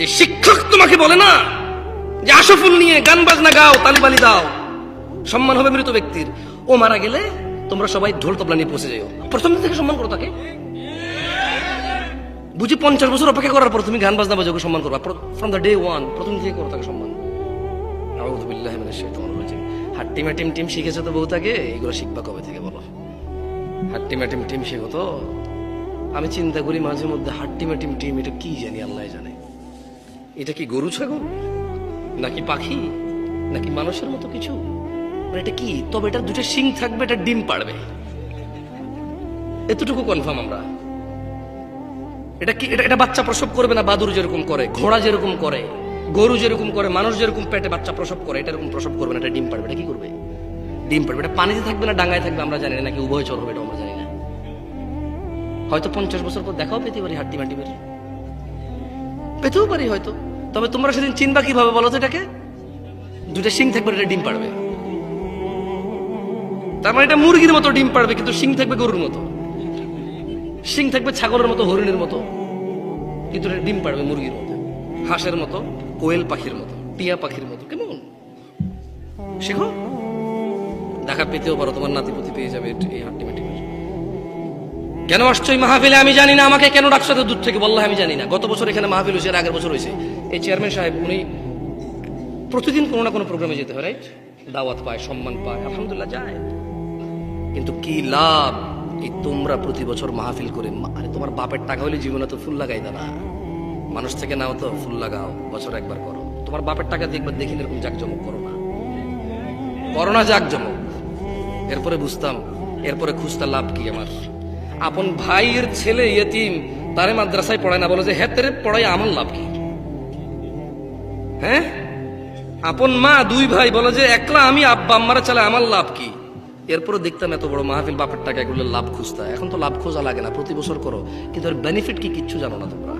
যে শিক্ষক তোমাকে বলে না যে আশফুল নিয়ে গান বাজনা গাও, তালিবালি দাও, সম্মান হবে মৃত ব্যক্তির, ও মারা গেলে তোমরা সবাই ঢোল তবলা নিয়ে পৌঁছে যাও, প্রথম দিন থেকে সম্মান করো তাকে। বুঝি 50 বছর অপেক্ষা করার পর তুমি গান বাজনা বাজাও সম্মান করবা, ফ্রম দ্য ডে ওয়ান প্রথম থেকে করো তাকে সম্মান। আউযু বিল্লাহি মিনাশ শাইতানির রাজিম। হাট্টিমা টিম টিম শিখেছো তো বউ তাকে, এগুলো শিখবা কবে থেকে বলো? হাট্টিমা টিম টিম শেখো তো। আমি চিন্তা করি মাঝে মধ্যে হাট্টিমা টিম টিম এটা কি জানি, আল্লাহ জানে। এটা কি গরু ছাগল নাকি পাখি নাকি মানুষের মতো কিছু, এটা কি? তবে এটা দুটো শিং থাকবে, এটা ডিম পাড়বে, এতটুকু কনফার্ম আমরা। এটা কি? এটা বাচ্চা প্রসব করবে না? বাদুর যেরকম করে, ঘোড়া যেরকম করে, গরু যেরকম করে, মানুষ যেরকম পেটে বাচ্চা প্রসব করে, এটা এরকম প্রসব করবে না, এটা ডিম পাড়বে। এটা কি করবে? ডিম পাড়বে। এটা পানিতে থাকবে না ডাঙায় থাকবে আমরা জানি না, নাকি উভয়চর হবে এটা আমরা জানি না। হয়তো 50 বছর পর দেখাও পেতে পারি, হাট্টি মাটি বের পেতেও পারি হয়তো। তবে তোমরা সেদিন চিনবা কিভাবে বলো তো? এটাকে দুটা শিং থাকবে, এটা ডিম পাড়বে। তার মানে এটা মুরগির মতো ডিম পাড়বে, কিন্তু শিং থাকবে গরুর মতো, শিং থাকবে ছাগলের মতো, হরিণের মতো, কিন্তু এটা ডিম পাড়বে মুরগির মতো, হাঁসের মতো, কোয়েল পাখির মতো, টিয়া পাখির মতো। কেমন শেখো, দেখা পেতেও পারো, তোমার নাতিপতি পেয়ে যাবে এই হাট্টি মাটি। কেন আসছো এই মাহফিলে আমি জানি না, আমাকে কেন ডাকছো দূর থেকে বললাম আমি জানি না। গত বছর এখানে মাহফিল হয়েছে, আগের বছর হয়েছে। এই চেয়ারম্যান সাহেব উনি প্রতিদিন কোনো না কোনো প্রোগ্রামে যেতে হয়, রাইট? দাওয়াত পায়, সম্মান পায়, আলহামদুলিল্লাহ যায়। কিন্তু কি লাভ এই তোমরা প্রতি বছর মাহফিল করে? আরে তোমার বাপের টাকা হলে জীবনে তো ফুল লাগাই না, মানুষ থেকে নাও তো ফুল লাগাও, বছর একবার করো। তোমার বাপের টাকা দিয়ে একবার দেখি এরকম জাকজমক করো না, করো না জাকজমক। এরপরে বুঝতাম, এরপরে খুঁজতে লাভ কি আমার? আপন ভাইয়ের ছেলে ইয়েতিম, তারে মাদ্রাসায় পড়ায় না, বলে যে হ্যাঁ তেরে পড়াই আমার লাভ কি? হ্যাঁ, আপন মা দুই ভাই বলে যে একলা আমি আব্বা আম্মারা চালে আমার লাভ কি? এরপরে দেখতাম এত বড় মাহফিল, বাপের টাকা, এগুলো লাভ খুঁজতা। এখন তো লাভ খোঁজা লাগে না, প্রতি বছর করো, কিন্তু এর বেনিফিট কি কিচ্ছু জানো না তোমরা।